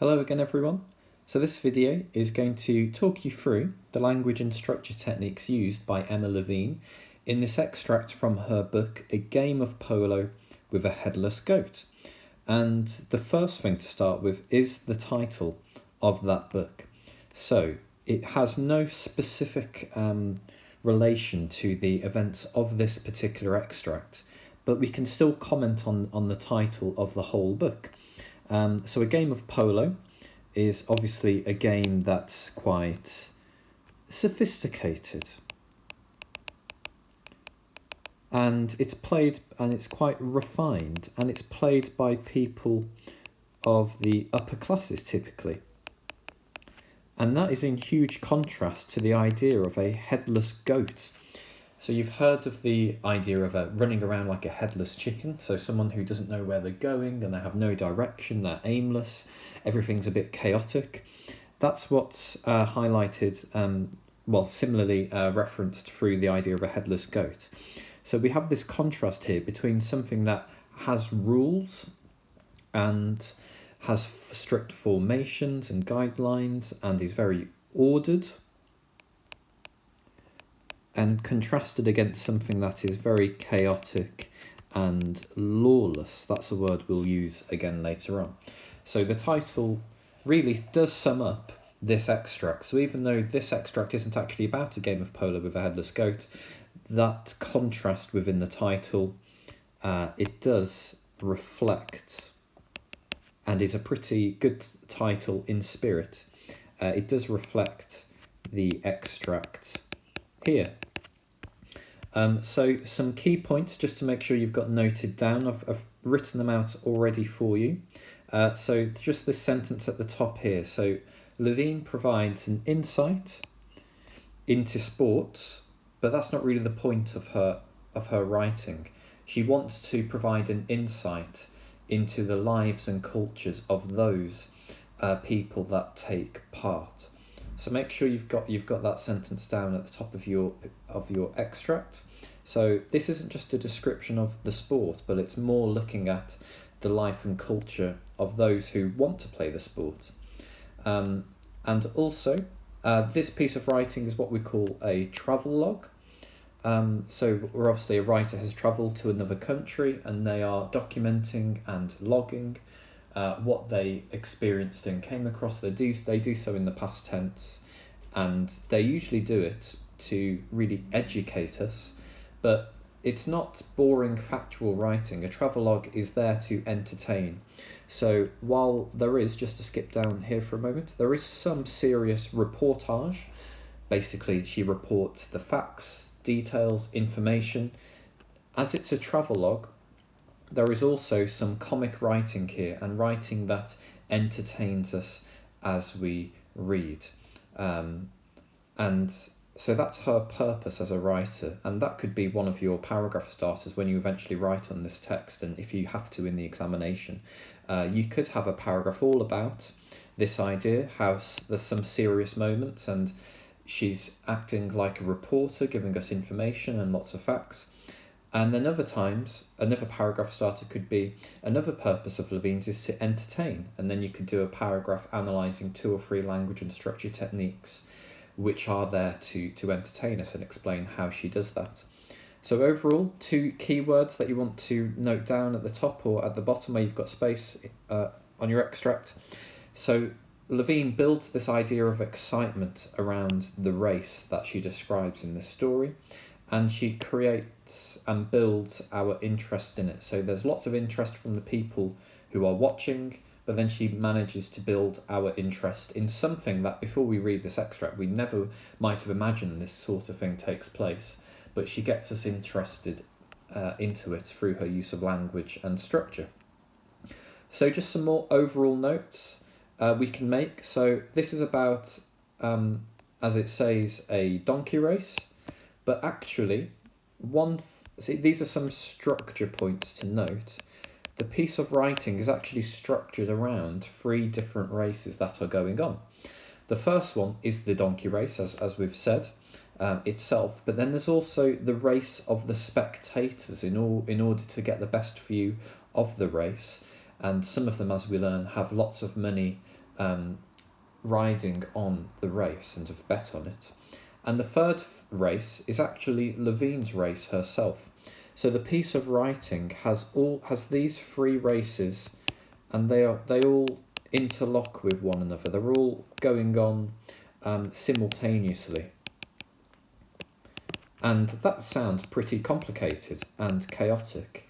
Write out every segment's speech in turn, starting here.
Hello again everyone. So this video is going to talk you through the language and structure techniques used by Emma Levine in this extract from her book A Game of Polo with a Headless Goat. And the first thing to start with is the title of that book. So it has no specific relation to the events of this particular extract, but we can still comment on the title of the whole book. So a game of polo is obviously a game that's quite sophisticated. And it's quite refined, and it's played by people of the upper classes typically. And that is in huge contrast to the idea of a headless goat. So you've heard of the idea of running around like a headless chicken, so someone who doesn't know where they're going and they have no direction, they're aimless, everything's a bit chaotic. That's what's highlighted, similarly referenced through the idea of a headless goat. So we have this contrast here between something that has rules and has strict formations and guidelines and is very ordered, and contrasted against something that is very chaotic and lawless. That's a word we'll use again later on. So the title really does sum up this extract. So even though this extract isn't actually about a game of polo with a headless goat, that contrast within the title, it does reflect, and is a pretty good title in spirit. It does reflect the extract here. So some key points just to make sure you've got noted down. I've written them out already for you. So just this sentence at the top here. So Levine provides an insight into sports, but that's not really the point of her writing. She wants to provide an insight into the lives and cultures of those people that take part. So make sure you've got that sentence down at the top of your extract. So this isn't just a description of the sport, but it's more looking at the life and culture of those who want to play the sport. And also, this piece of writing is what we call a travelogue. So where obviously a writer has travelled to another country and they are documenting and logging what they experienced and came across. They do so in the past tense, and they usually do it to really educate us, but it's not boring factual writing. A travelogue is there to entertain. So while there is, just to skip down here for a moment, there is some serious reportage. Basically, she reports the facts, details, information. As it's a travelogue, there is also some comic writing here, and writing that entertains us as we read. And so that's her purpose as a writer, and that could be one of your paragraph starters when you eventually write on this text, and if you have to in the examination. You could have a paragraph all about this idea, how there's some serious moments and she's acting like a reporter, giving us information and lots of facts. And then other times, another paragraph starter could be, another purpose of Levine's is to entertain. And then you could do a paragraph analysing 2 or 3 language and structure techniques which are there to entertain us and explain how she does that. So overall, 2 keywords that you want to note down at the top or at the bottom where you've got space on your extract. So Levine builds this idea of excitement around the race that she describes in this story, and she creates and builds our interest in it. So there's lots of interest from the people who are watching, but then she manages to build our interest in something that before we read this extract, we never might have imagined this sort of thing takes place. But she gets us interested into it through her use of language and structure. So just some more overall notes we can make. So this is about, as it says, a donkey race. But actually, these are some structure points to note. The piece of writing is actually structured around 3 different races that are going on. The first one is the donkey race, as we've said, itself. But then there's also the race of the spectators in order to get the best view of the race. And some of them, as we learn, have lots of money riding on the race and have bet on it. And the third race is actually Levine's race herself. So the piece of writing has these three races, and they all interlock with one another. They're all going on simultaneously. And that sounds pretty complicated and chaotic,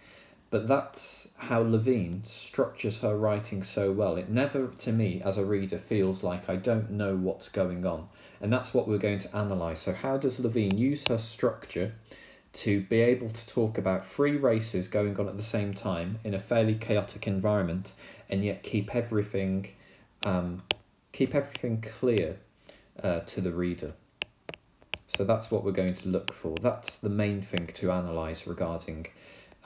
but that's how Levine structures her writing so well. It never, to me, as a reader, feels like I don't know what's going on. And that's what we're going to analyse. So how does Levine use her structure to be able to talk about three races going on at the same time in a fairly chaotic environment, and yet keep everything clear to the reader? So that's what we're going to look for. That's the main thing to analyse regarding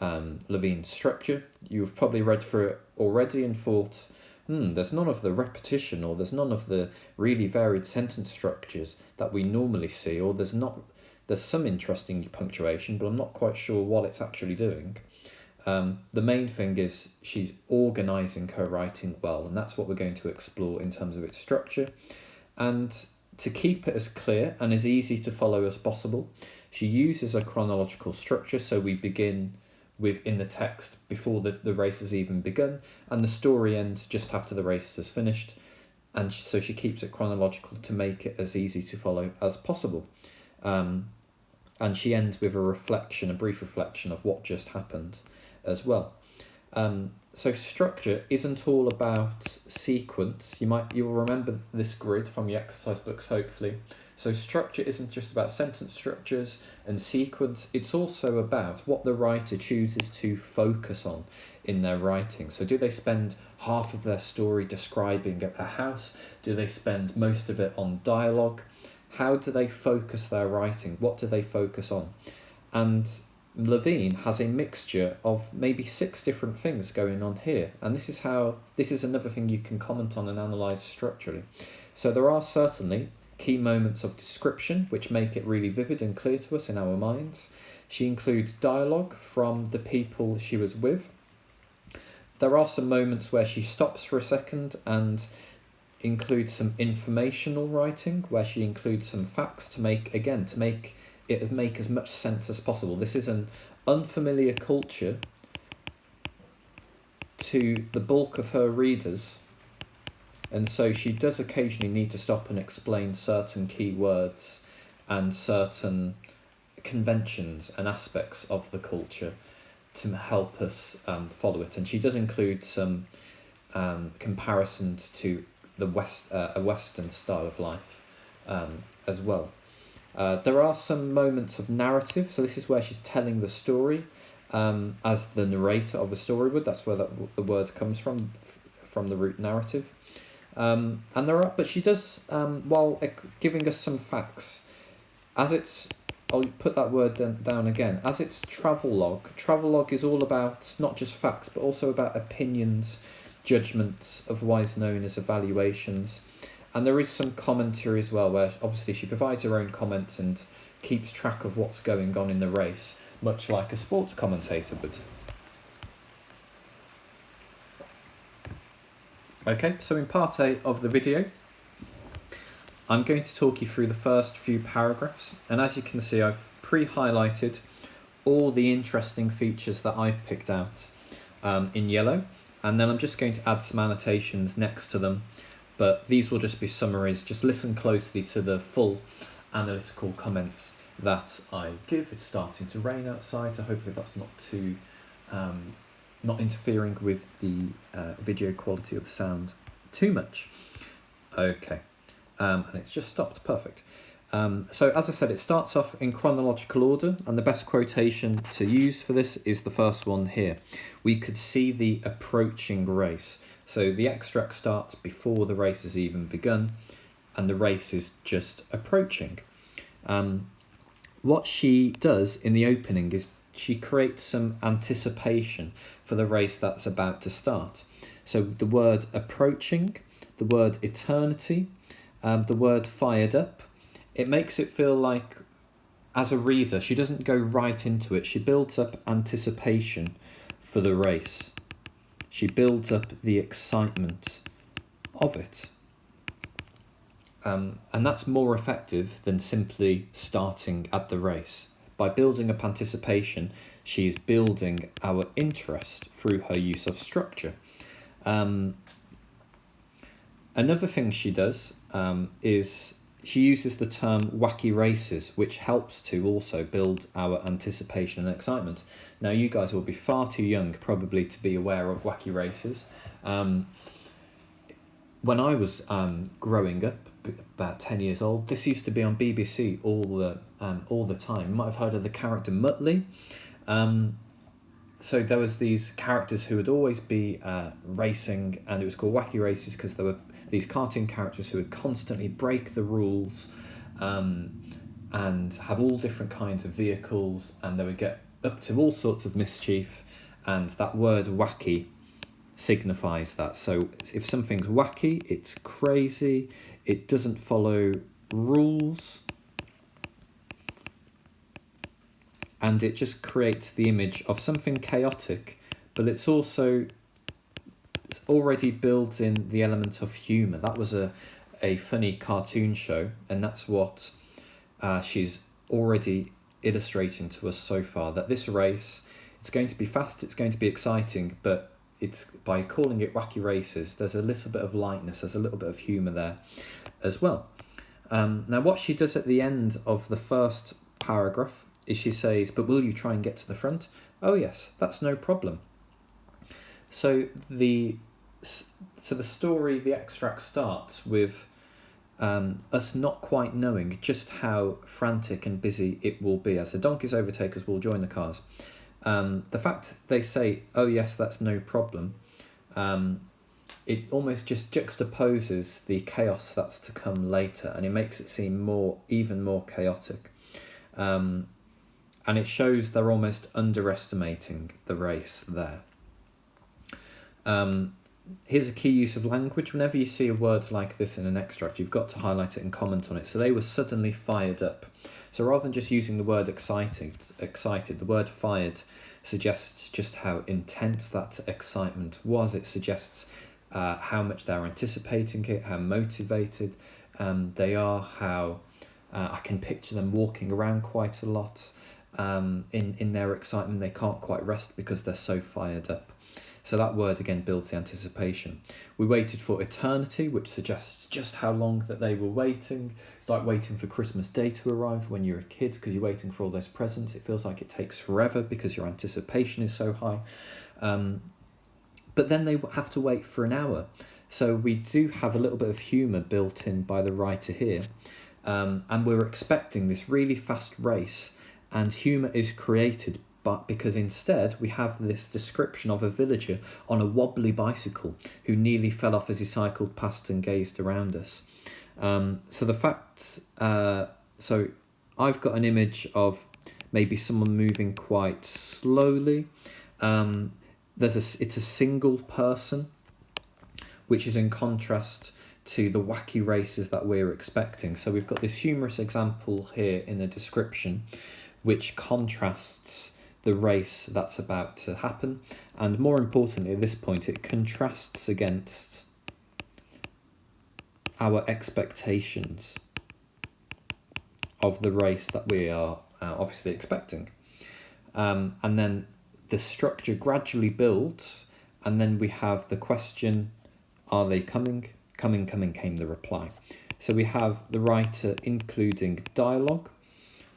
Levine's structure. You've probably read through it already and thought, there's none of the repetition, or there's none of the really varied sentence structures that we normally see, or there's some interesting punctuation, but I'm not quite sure what it's actually doing. The main thing is she's organising her writing well, and that's what we're going to explore in terms of its structure. And to keep it as clear and as easy to follow as possible, she uses a chronological structure. So we begin in the text before the race has even begun, and the story ends just after the race has finished. And so she keeps it chronological to make it as easy to follow as possible. And she ends with a brief reflection of what just happened as well. So structure isn't all about sequence. You'll remember this grid from your exercise books, hopefully. So structure isn't just about sentence structures and sequence. It's also about what the writer chooses to focus on in their writing. So do they spend half of their story describing a house? Do they spend most of it on dialogue? How do they focus their writing? What do they focus on? And Levine has a mixture of maybe 6 different things going on here. And this is another thing you can comment on and analyse structurally. So there are certainly key moments of description which make it really vivid and clear to us in our minds. She includes dialogue from the people she was with. There are some moments where she stops for a second and includes some informational writing, where she includes some facts to make it make as much sense as possible. This is an unfamiliar culture to the bulk of her readers, and so she does occasionally need to stop and explain certain key words and certain conventions and aspects of the culture to help us follow it. And she does include some comparisons to a Western style of life as well. There are some moments of narrative. So this is where she's telling the story as the narrator of a story would. That's where the word comes from the root narrative. But she does, while giving us some facts, I'll put that word down again, as it's travelogue. Travelogue is all about not just facts, but also about opinions, judgments, otherwise known as evaluations. And there is some commentary as well, where obviously she provides her own comments and keeps track of what's going on in the race, much like a sports commentator would. Okay, so in part A of the video, I'm going to talk you through the first few paragraphs. And as you can see, I've pre-highlighted all the interesting features that I've picked out in yellow. And then I'm just going to add some annotations next to them. But these will just be summaries. Just listen closely to the full analytical comments that I give. It's starting to rain outside, so hopefully that's not too, not interfering with the video quality of the sound too much. Okay, and it's just stopped. Perfect. So as I said, it starts off in chronological order, and the best quotation to use for this is the first one here. We could see the approaching race. So the extract starts before the race has even begun, and the race is just approaching. What she does in the opening is she creates some anticipation for the race that's about to start. So the word approaching, the word eternity, the word fired up, it makes it feel like, as a reader, she doesn't go right into it. She builds up anticipation for the race. She builds up the excitement of it. and that's more effective than simply starting at the race. By building up anticipation, she's building our interest through her use of structure. Another thing she does is she uses the term wacky races, which helps to also build our anticipation and excitement. Now, you guys will be far too young probably to be aware of wacky races. When I was growing up, about 10 years old, this used to be on BBC all the time. You might have heard of the character Muttley. So there was these characters who would always be racing, and it was called wacky races because there were these cartoon characters who would constantly break the rules and have all different kinds of vehicles, and they would get up to all sorts of mischief, and that word wacky signifies that. So if something's wacky, it's crazy, it doesn't follow rules, and it just creates the image of something chaotic, but it's already builds in the element of humour. That was a funny cartoon show, and that's what she's already illustrating to us so far, that this race, it's going to be fast, it's going to be exciting, but it's by calling it wacky races, there's a little bit of lightness, there's a little bit of humour there as well. Now what she does at the end of the first paragraph is she says, but will you try and get to the front? Oh yes, that's no problem. So the story, the extract starts with us not quite knowing just how frantic and busy it will be as the donkeys overtake us will join the cars. The fact they say, oh yes, that's no problem, it almost just juxtaposes the chaos that's to come later, and it makes it seem even more chaotic. And it shows they're almost underestimating the race there. Here's a key use of language. Whenever you see a word like this in an extract, you've got to highlight it and comment on it. So they were suddenly fired up. So rather than just using the word excited, the word fired suggests just how intense that excitement was. It suggests how much they're anticipating it, how motivated they are, how I can picture them walking around quite a lot in their excitement. They can't quite rest because they're so fired up. So that word again builds the anticipation. We waited for eternity, which suggests just how long that they were waiting. It's like waiting for Christmas Day to arrive when you're a kid because you're waiting for all those presents. It feels like it takes forever because your anticipation is so high. But then they have to wait for an hour. So we do have a little bit of humour built in by the writer here. And we're expecting this really fast race, and humour is created but because instead we have this description of a villager on a wobbly bicycle who nearly fell off as he cycled past and gazed around us. So the fact, so I've got an image of maybe someone moving quite slowly. It's a single person, which is in contrast to the wacky races that we're expecting. So we've got this humorous example here in the description, which contrasts the race that's about to happen, and more importantly at this point it contrasts against our expectations of the race that we are obviously expecting, and then the structure gradually builds, and then we have the question, are they coming? Coming came the reply. So we have the writer including dialogue,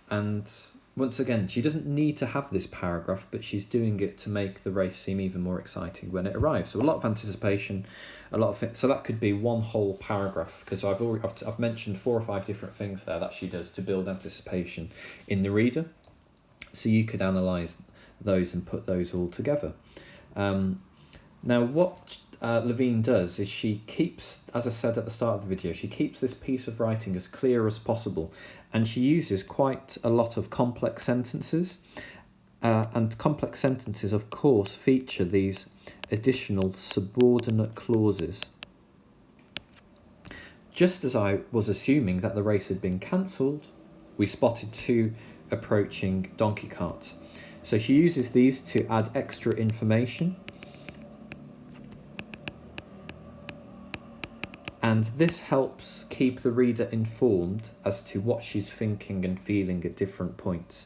and once again, she doesn't need to have this paragraph, but she's doing it to make the race seem even more exciting when it arrives. So a lot of anticipation, so that could be one whole paragraph, because I've mentioned 4 or 5 different things there that she does to build anticipation in the reader. So you could analyse those and put those all together. Now what Levine does is she keeps, as I said at the start of the video, she keeps this piece of writing as clear as possible, and she uses quite a lot of complex sentences, and complex sentences of course feature these additional subordinate clauses. Just as I was assuming that the race had been cancelled, we spotted 2 approaching donkey carts. So she uses these to add extra information. And this helps keep the reader informed as to what she's thinking and feeling at different points.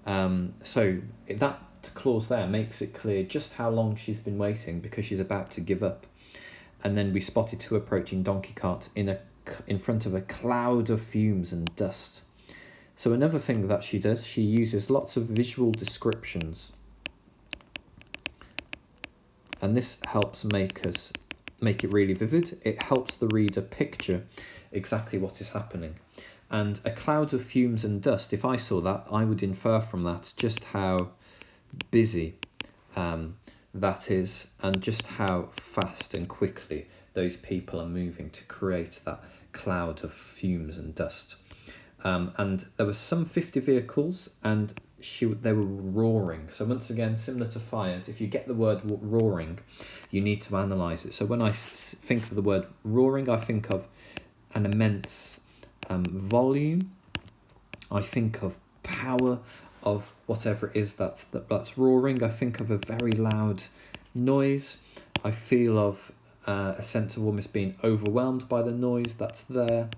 So that clause there makes it clear just how long she's been waiting, because she's about to give up. And then we spotted two approaching donkey carts in front of a cloud of fumes and dust. So another thing that she does, she uses lots of visual descriptions. And this helps make it really vivid. It helps the reader picture exactly what is happening. And a cloud of fumes and dust, if I saw that, I would infer from that just how busy that is, and just how fast and quickly those people are moving to create that cloud of fumes and dust. And there were some 50 vehicles, and they were roaring. So once again, similar to fired, if you get the word roaring, you need to analyse it. So when I think of the word roaring, I think of an immense volume. I think of power of whatever it is that's roaring. I think of a very loud noise. I feel of a sense of almost being overwhelmed by the noise that's there,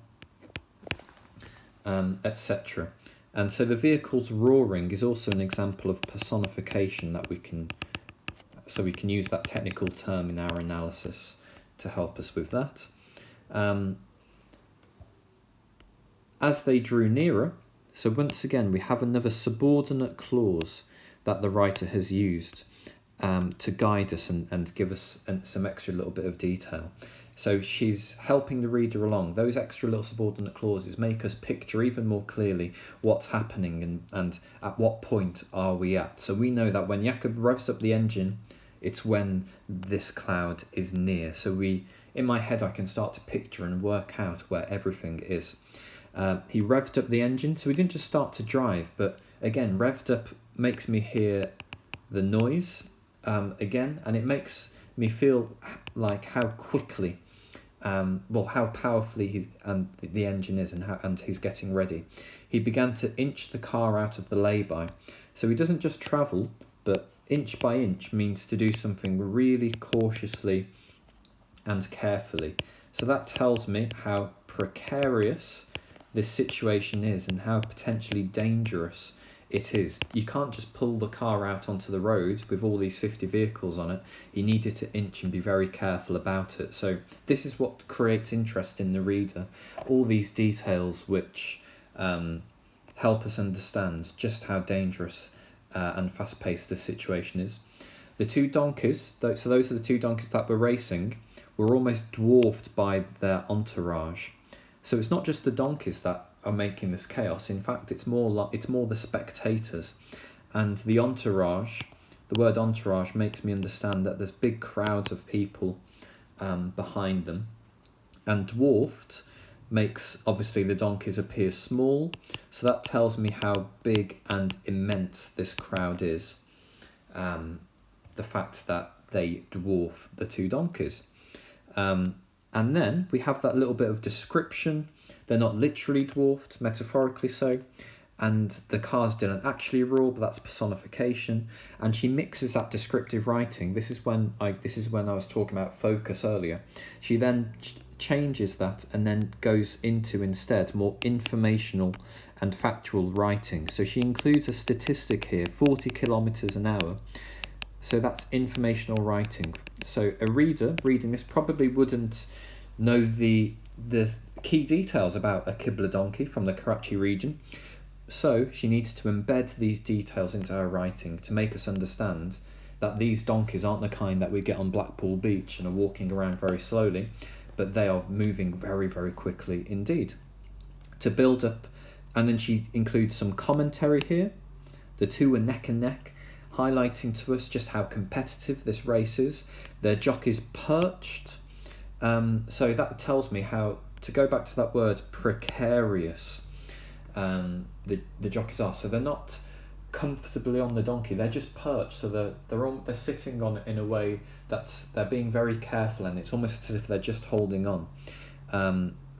etc. And so the vehicle's roaring is also an example of personification that we can use that technical term in our analysis to help us with that. As they drew nearer, so once again we have another subordinate clause that the writer has used to guide us and give us some extra little bit of detail. So she's helping the reader along. Those extra little subordinate clauses make us picture even more clearly what's happening and at what point are we at. So we know that when Jakob revs up the engine, it's when this cloud is near. So in my head I can start to picture and work out where everything is. He revved up the engine, so we didn't just start to drive, but again, revved up makes me hear the noise again, and it makes me feel like how quickly, how powerfully the engine is, and he's getting ready. He began to inch the car out of the lay-by. So he doesn't just travel, but inch by inch means to do something really cautiously and carefully. So that tells me how precarious this situation is and how potentially dangerous it is. You can't just pull the car out onto the road with all these 50 vehicles on it. You needed to inch and be very careful about it. So this is what creates interest in the reader. All these details which help us understand just how dangerous and fast-paced this situation is. The two donkeys, so those are the two donkeys that were racing, were almost dwarfed by their entourage. So it's not just the donkeys that are making this chaos. In fact, it's more the spectators, and the entourage. The word entourage makes me understand that there's big crowds of people behind them, and dwarfed makes obviously the donkeys appear small. So that tells me how big and immense this crowd is. The fact that they dwarf the two donkeys. And then we have that little bit of description. They're not literally dwarfed, metaphorically so. And the cars didn't actually roar, but that's personification. And she mixes that descriptive writing. This is when I was talking about focus earlier. She then changes that and then goes into instead more informational and factual writing. So she includes a statistic here, 40 kilometers an hour. So that's informational writing. So a reader reading this probably wouldn't know the key details about a Kibble donkey from the Karachi region. So she needs to embed these details into her writing to make us understand that these donkeys aren't the kind that we get on Blackpool Beach and are walking around very slowly, but they are moving very, very quickly indeed. To build up, and then she includes some commentary here. The two are neck and neck, highlighting to us just how competitive this race is. Their jockeys perched. So that tells me how, to go back to that word, precarious the jockeys are. So they're not comfortably on the donkey, they're just perched. So they're sitting on it in a way that they're being very careful, and it's almost as if they're just holding on.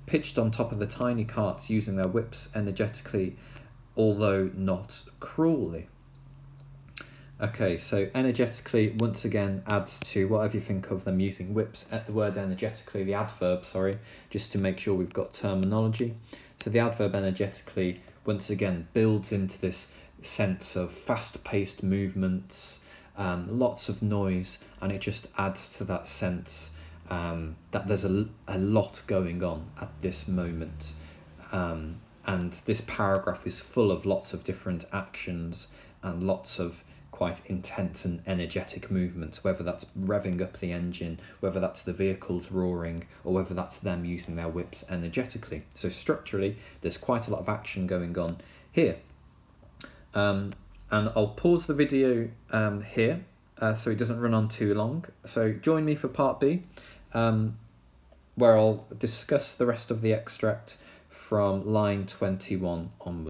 Pitched on top of the tiny carts using their whips energetically, although not cruelly. Okay, so energetically, once again, adds to whatever you think of them using whips at the word energetically, the adverb, sorry, just to make sure we've got terminology. So the adverb energetically, once again, builds into this sense of fast-paced movements, lots of noise, and it just adds to that sense that there's a lot going on at this moment. And this paragraph is full of lots of different actions and lots of quite intense and energetic movements, whether that's revving up the engine, whether that's the vehicles roaring, or whether that's them using their whips energetically. So structurally, there's quite a lot of action going on here. And I'll pause the video here so it doesn't run on too long. So join me for part B, where I'll discuss the rest of the extract from line 21 onwards.